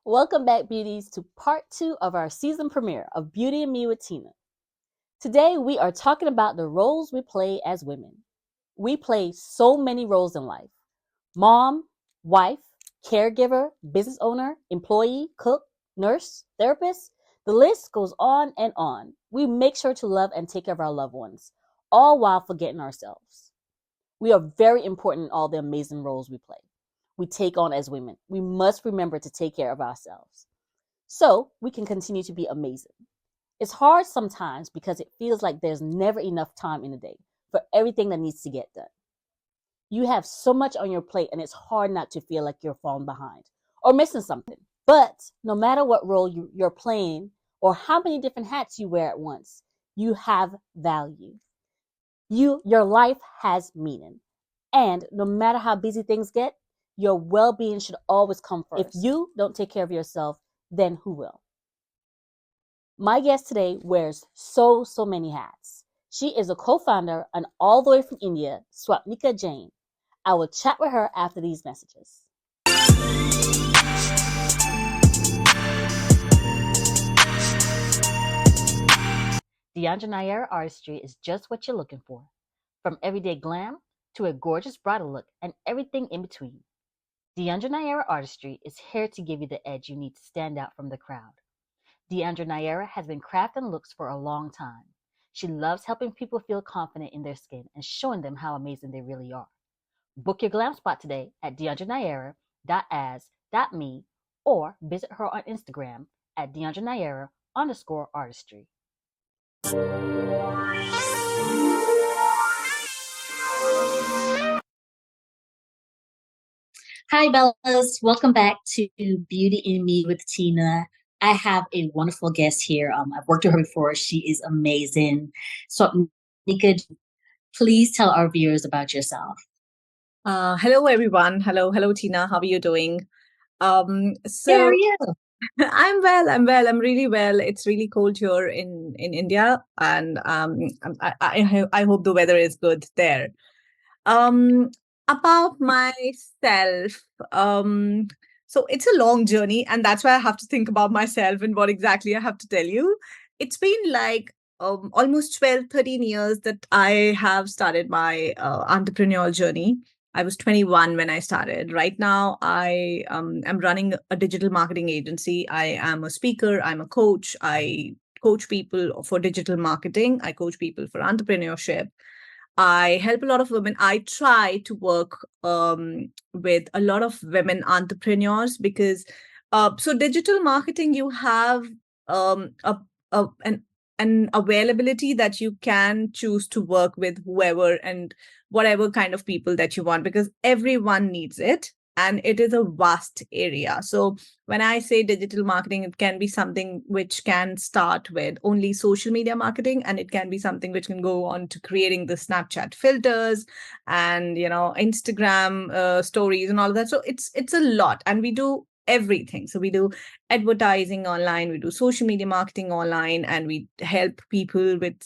Welcome back, beauties, to part 2 of our season premiere of Beauty and Me with Tina. Today, we are talking about the roles we play as women. We play so many roles in life: mom, wife, caregiver, business owner, employee, cook, nurse, therapist. The list goes on and on. We make sure to love and take care of our loved ones, all while forgetting ourselves. We are very important in all the amazing roles we play. We take on as women. We must remember to take care of ourselves so we can continue to be amazing. It's hard sometimes because it feels like there's never enough time in the day for everything that needs to get done. You have so much on your plate, and it's hard not to feel like you're falling behind or missing something. But no matter what role you're playing or how many different hats you wear at once, you have value. Your life has meaning. And no matter how busy things get, your well-being should always come first. If you don't take care of yourself, then who will? My guest today wears so many hats. She is a co-founder and all the way from India, Swapnicah Jain. I will chat with her after these messages. Deandra Nair artistry is just what you're looking for. From everyday glam to a gorgeous bridal look and everything in between. Deandra Nair artistry is here to give you the edge you need to stand out from the crowd. Deandra Nair has been crafting looks for a long time. She loves helping people feel confident in their skin and showing them how amazing they really are. Book your glam spot today at deandranair.as.me or visit her on Instagram at deandranair_artistry. Hi, Bellas. Welcome back to Beauty and Me with Tina. I have a wonderful guest here. I've worked with her before. She is amazing. So, Nika, please tell our viewers about yourself. Hello, everyone. Hello, Tina. How are you doing? How are you? I'm well. I'm really well. It's really cold here in India, and I hope the weather is good there. About myself, so it's a long journey, and that's why I have to think about myself and what exactly I have to tell you. It's been like almost 12, 13 years that I have started my entrepreneurial journey. I was 21 when I started. Right now, I am running a digital marketing agency. I am a speaker. I'm a coach. I coach people for digital marketing. I coach people for entrepreneurship. I help a lot of women. I try to work with a lot of women entrepreneurs because, so digital marketing, you have a an availability that you can choose to work with whoever and whatever kind of people that you want because everyone needs it and it is a vast area. So when I say digital marketing, it can be something which can start with only social media marketing, and it can be something which can go on to creating the Snapchat filters and Instagram stories and all of that. So it's a lot, and we do everything. So we do advertising online, we do social media marketing online, and we help people with.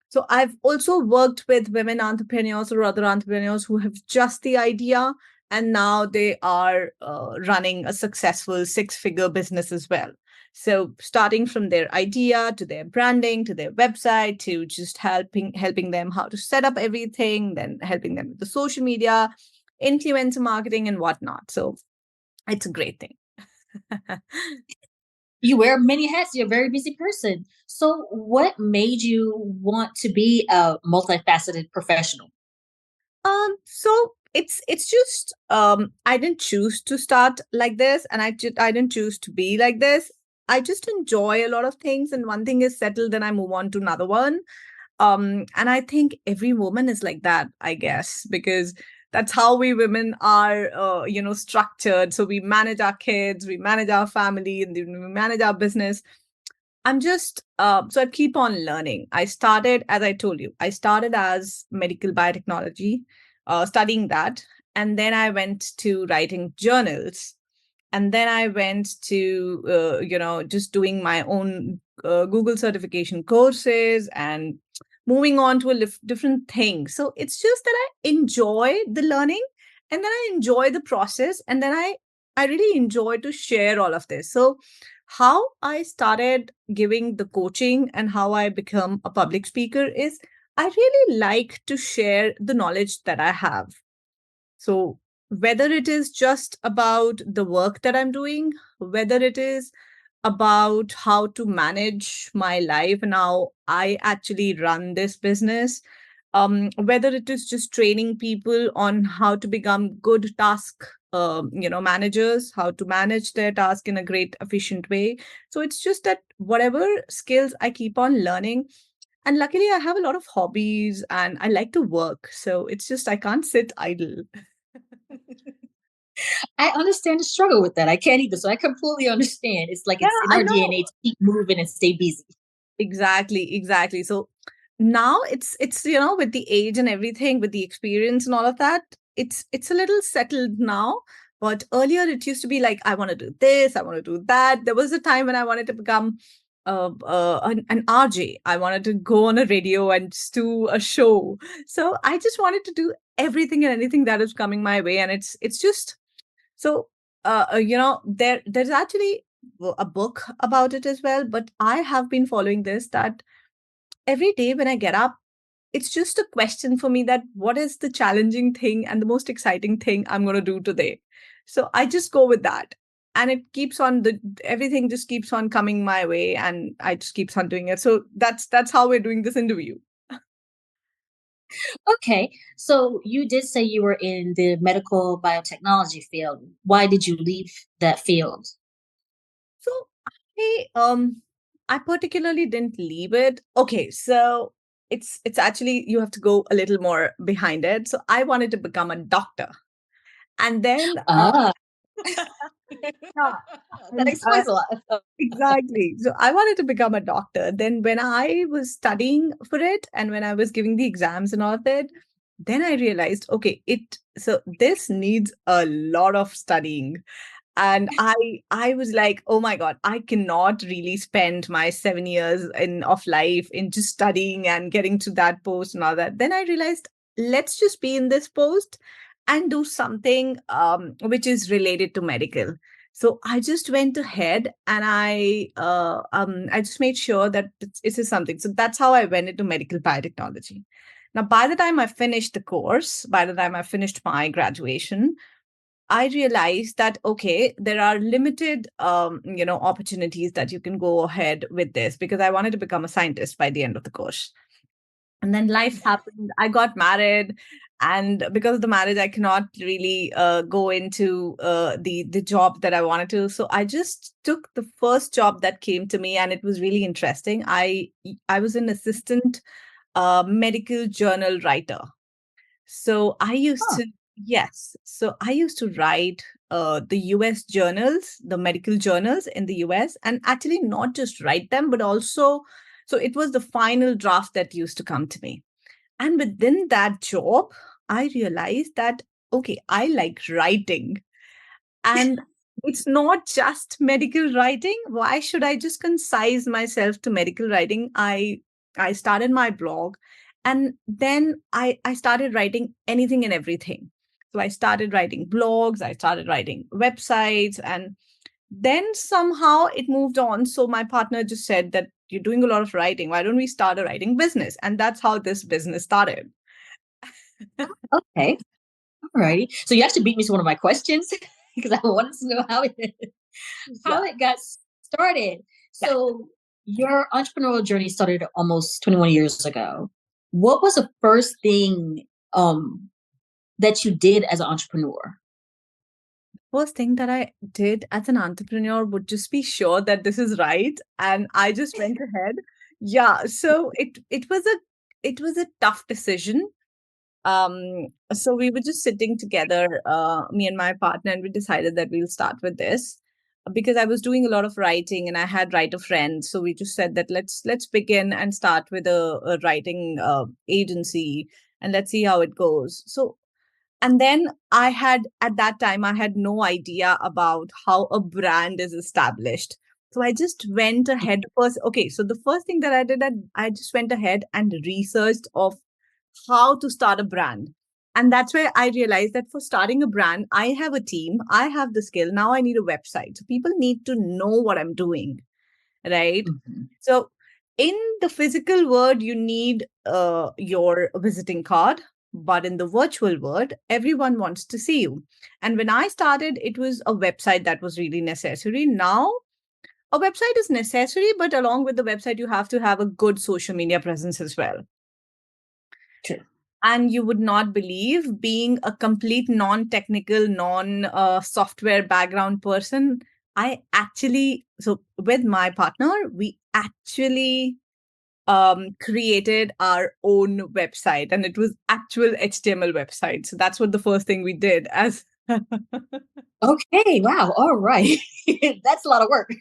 So I've also worked with women entrepreneurs or other entrepreneurs who have just the idea and now they are running a successful 6-figure business as well. So starting from their idea to their branding, to their website, to just helping them how to set up everything, then helping them with the social media, influencer marketing and whatnot. So it's a great thing. You wear many hats. You're a very busy person. So what made you want to be a multifaceted professional? So it's just I didn't choose to start like this, and I didn't choose to be like this. I just enjoy a lot of things, and one thing is settled, then I move on to another one. And I think every woman is like that, I guess, because That's how we women are, structured. So we manage our kids, we manage our family, and then we manage our business. So I keep on learning. I started, as I told you, I started as medical biotechnology, studying that. And then I went to writing journals. And then I went to, just doing my own Google certification courses and moving on to different things. So it's just that I enjoy the learning, and then I enjoy the process, and then I really enjoy to share all of this. So how I started giving the coaching and how I become a public speaker is I really like to share the knowledge that I have. So, whether it is just about the work that I'm doing, whether it is about how to manage my life and how I actually run this business, whether it is just training people on how to become good task managers, how to manage their task in a great efficient way. So it's just that whatever skills I keep on learning, and luckily I have a lot of hobbies and I like to work, so it's just I can't sit idle. I understand the struggle with that. I can't either. So I completely understand. It's like Yeah, it's in I our know. DNA to keep moving and stay busy. Exactly, exactly. So now it's with the age and everything, with the experience and all of that, it's a little settled now. But earlier it used to be like I want to do this, I want to do that. There was a time when I wanted to become an RJ. I wanted to go on a radio and just do a show. So I just wanted to do everything and anything that is coming my way, and it's just so there's actually a book about it as well. But I have been following this that every day when I get up, it's just a question for me that what is the challenging thing and the most exciting thing I'm going to do today. So I just go with that, and it keeps on the everything just keeps on coming my way, and I just keeps on doing it. So that's how we're doing this interview. Okay. So you did say you were in the medical biotechnology field. Why did you leave that field? So I particularly didn't leave it. Okay, so it's actually you have to go a little more behind it. So I wanted to become a doctor, and then Ah, yeah, that and explains a lot. exactly. So I wanted to become a doctor. Then when I was studying for it and when I was giving the exams and all of that, then I realized, okay, this needs a lot of studying. And I was like, oh my god, I cannot really spend my 7 years in of life in just studying and getting to that post and all that. Then I realized, let's just be in this post and do something which is related to medical. So I just went ahead and I just made sure that this is something. So that's how I went into medical biotechnology. Now, by the time I finished the course, by the time I finished my graduation, I realized that okay, there are limited opportunities that you can go ahead with this, because I wanted to become a scientist by the end of the course. And then life happened. I got married, and because of the marriage, I cannot really go into the job that I wanted to. So I just took the first job that came to me, and it was really interesting. I was an assistant medical journal writer. So I used Huh. to, yes. So I used to write the US journals, the medical journals in the US, and actually not just write them, but also, so it was the final draft that used to come to me. And within that job, I realized that, okay, I like writing. And it's not just medical writing. Why should I just concise myself to medical writing? I started my blog, and then I started writing anything and everything. So I started writing blogs, I started writing websites, and then somehow it moved on. So my partner just said that you're doing a lot of writing. Why don't we start a writing business? And that's how this business started. Okay. All righty. So you actually beat me to one of my questions because I wanted to know how Yeah. it got started. Yeah. So your entrepreneurial journey started almost 21 years ago. What was the first thing um that you did as an entrepreneur? First thing that I did as an entrepreneur would just be sure that this is right, and I just went ahead. Yeah, so it was a tough decision. So we were just sitting together, me and my partner, and we decided that we'll start with this because I was doing a lot of writing and I had writer friends. So we just said that let's begin and start with a writing agency and let's see how it goes. So and then I had, at that time, I had no idea about how a brand is established. So I just went ahead first. Okay, so the first thing that I did, I just went ahead and researched of how to start a brand. And that's where I realized that for starting a brand, I have a team, I have the skill. Now I need a website. So people need to know what I'm doing, right? Mhm. So in the physical world, you need your visiting card, but in the virtual world, everyone wants to see you. And when I started, it was a website that was really necessary. Now, a website is necessary, but along with the website, you have to have a good social media presence as well. True. And you would not believe, being a complete non-technical, non-software background person, I actually, so with my partner, we actually created our own website, and it was actual HTML website. So that's what the first thing we did as Okay. Wow. All right. That's a lot of work.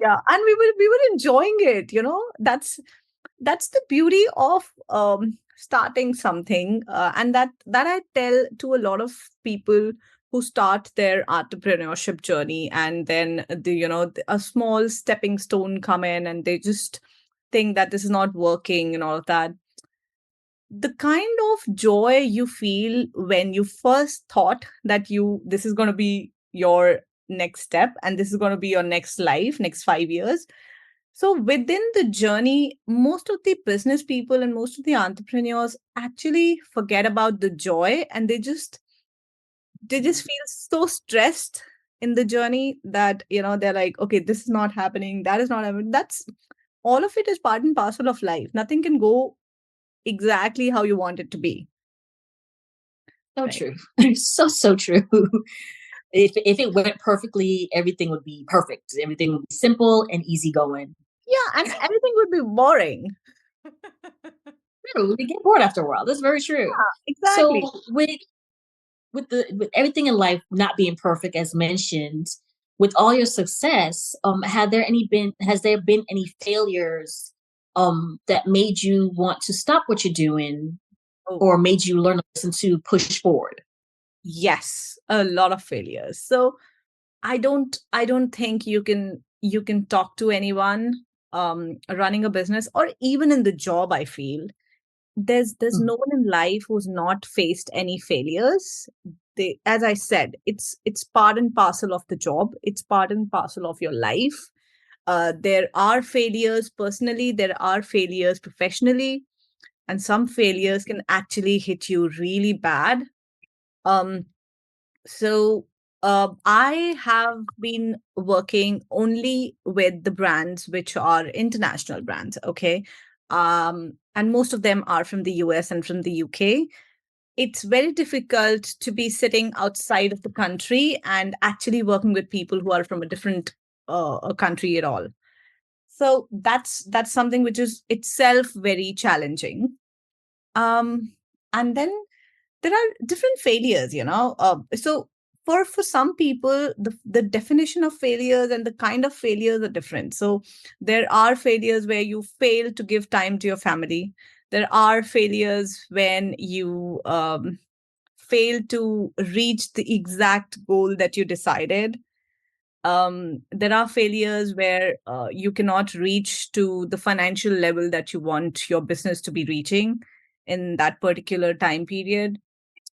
yeah, and we were enjoying it, that's the beauty of starting something, and that I tell to a lot of people who start their entrepreneurship journey, and then a small stepping stone come in and they just think that this is not working and all of that. The kind of joy you feel when you first thought that you this is going to be your next step and this is going to be your next life, next 5 years. So within the journey, most of the business people and most of the entrepreneurs actually forget about the joy, and they just feel so stressed in the journey that they're like, okay, this is not happening, that is not happening. That's all of it is part and parcel of life. Nothing can go exactly how you want it to be, So right? true. So true. If it went perfectly, everything would be perfect. Everything would be simple and easygoing. Yeah, and everything would be boring. True. We get bored after a while. That's very true. So Exactly. with everything in life not being perfect, as mentioned, with all your success, has there been any failures that made you want to stop what you're doing Oh, or made you learn a lesson to push forward? yes, a lot of failures. So I don't think you can talk to anyone running a business or even in the job. I feel there's Mhm. no one in life who's not faced any failures. They, as I said, it's part and parcel of the job, it's part and parcel of your life. There are failures personally, there are failures professionally, and some failures can actually hit you really bad. um I have been working only with the brands which are international brands, okay? And most of them are from the US and from the UK. It's very difficult to be sitting outside of the country and actually working with people who are from a different country at all. So that's something which is itself very challenging. Um, and then there are different failures, so for some people, the definition of failures and the kind of failures are different. So there are failures where you fail to give time to your family. There are failures when you fail to reach the exact goal that you decided. There are failures where you cannot reach to the financial level that you want your business to be reaching in that particular time period.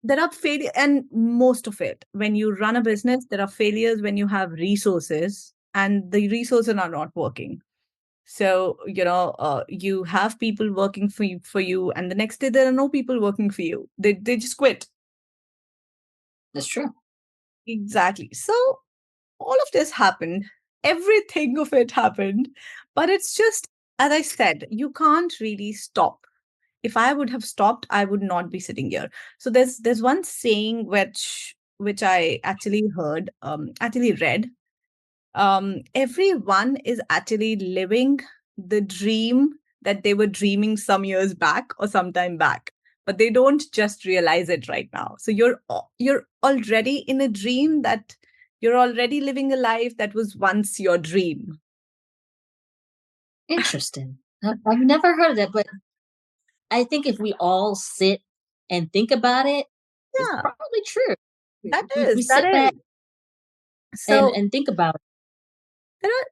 There are failure, and most of it, when you run a business, there are failures when you have resources and the resources are not working. So you have people working for you, and the next day there are no people working for you. They just quit. That's true. Exactly. So all of this happened, everything of it happened, but it's just, as I said, you can't really stop. If I would have stopped, I would not be sitting here. So there's one saying which I actually read. Everyone is actually living the dream that they were dreaming some years back or some time back. but they don't just realize it right now. So you're already in a dream that you're already living a life that was once your dream. Interesting. I've never heard of that, but I think if we all sit and think about it, it's Yeah, probably true. that We is. sit back So and think about it.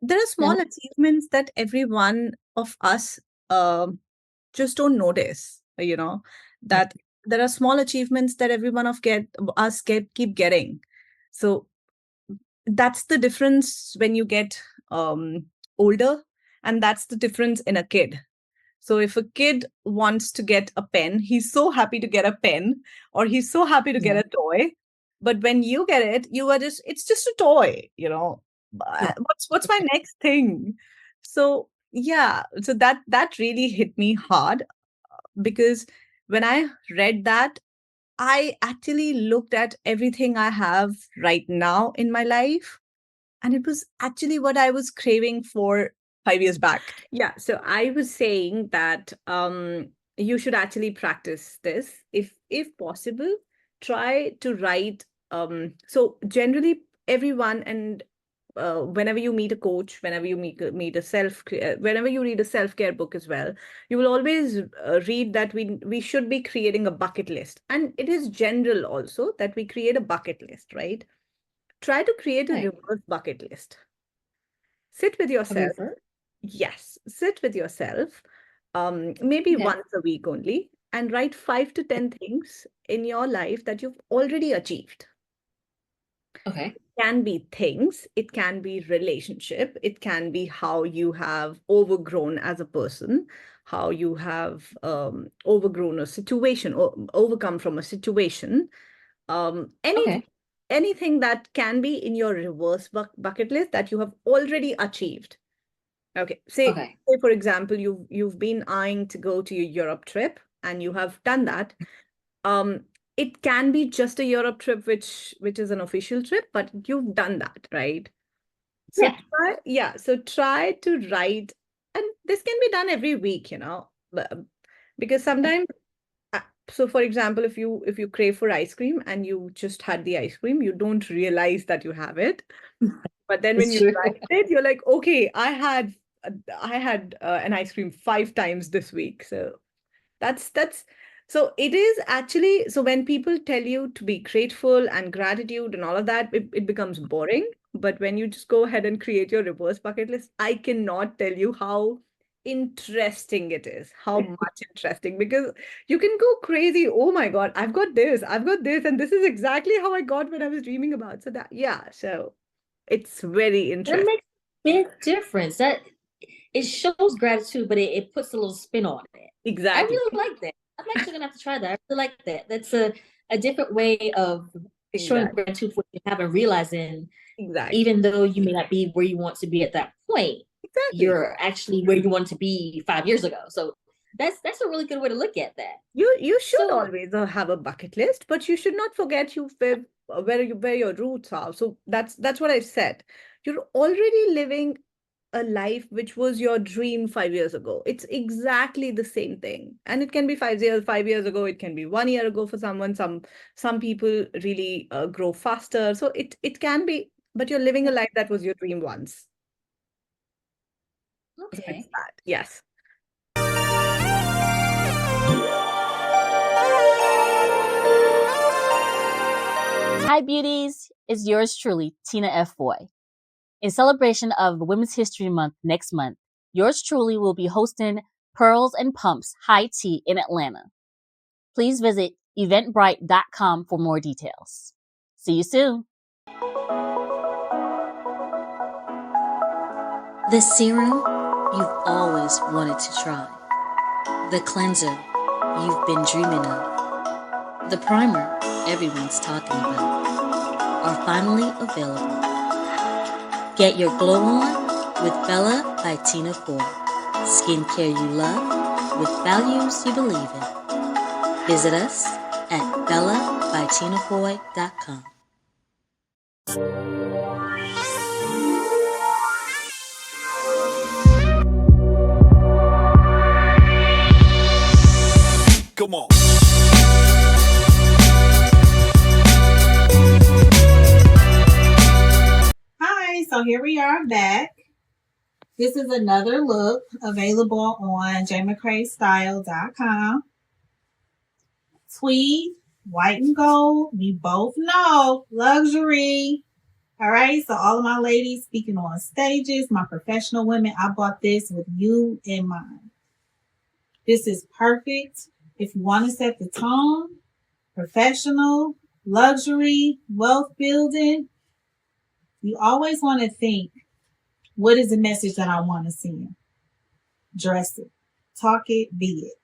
there are small achievements that every one of us just don't notice. That there are small achievements that every one of us keep getting. So that's the difference when you get older, and that's the difference in a kid. So if a kid wants to get a pen, he's so happy to get a pen, or he's so happy to get Yeah. a toy. But when you get it, it's just a toy, Yeah. What's my next thing? So yeah, so that really hit me hard, because when I read that, I actually looked at everything I have right now in my life, and it was actually what I was craving for 5 years back. Yeah, so I was saying that you should actually practice this if possible. Try to write. So generally, everyone, and whenever you meet a coach, whenever you whenever you read a self-care book as well, you will always read that we should be creating a bucket list, and it is general also that we create a bucket list, right? Try to create a Right. reverse bucket list. Sit with A yourself. reverse? Yes, sit with yourself, maybe Okay. once a week only, and write 5 to 10 things in your life that you've already achieved. Okay. Can be things, it can be relationship, it can be how you have overgrown as a person, how you have overgrown a situation or overcome from a situation. Okay. Anything that can be in your reverse bucket list that you have already achieved. Okay, Okay. say for example, you've been eyeing to go to your Europe trip, and you have done that. It can be just a Europe trip, which is an official trip, but you've done that, right? So Yeah. so try to write, and this can be done every week, because sometimes. So, for example, if you crave for ice cream and you just had the ice cream, you don't realize that you have it. But then when It's you true. write it, you're like, okay, I had an ice cream 5 times this week. So that's so it is actually, so when people tell you to be grateful and gratitude and all of that, it becomes boring. But when you just go ahead and create your reverse bucket list, I cannot tell you how interesting it is, how much interesting, because you can go crazy. Oh my God, I've got this, and this is exactly how I got what I was dreaming about. So so it's very That interesting. makes a big difference. That it shows gratitude, but it puts a little spin on it. I Exactly. really like that. I'm actually gonna have to try that. I really like that. That's a different way of showing Exactly. gratitude for what you have and realizing, Exactly. even though you may not be where you want to be at that point, Exactly. you're actually where you want to be 5 years ago. So that's a really good way to look at that. You should So always have a bucket list, but you should not forget where your roots are. So that's what I said. You're already living a life which was your dream 5 years ago. It's exactly the same thing, and it can be 5 years ago. It can be 1 year ago for someone. Some people really grow faster. So it can be, but you're living a life that was your dream once. So it's okay. that. Yes. Hi, beauties. It's yours truly, Tina F. Foy. In celebration of Women's History Month next month, yours truly will be hosting Pearls and Pumps High Tea in Atlanta. Please visit eventbrite.com for more details. See you soon. The serum you've always wanted to try. The cleanser you've been dreaming of. The primer everyone's talking about are finally available. Get your glow on with Bella by Tina Foy. Skincare you love with values you believe in. Visit us at bellabytinafoy.com. Come on. so here we are back. This is another look available on jmccraestyle.com. Tweed, white and gold. We both know luxury. All right, so all of my ladies speaking on stages, my professional women, I bought this with you in mind. This is perfect if you want to set the tone, professional, luxury, wealth building. You always want to think, what is the message that I want to send? Dress it, talk it, be it.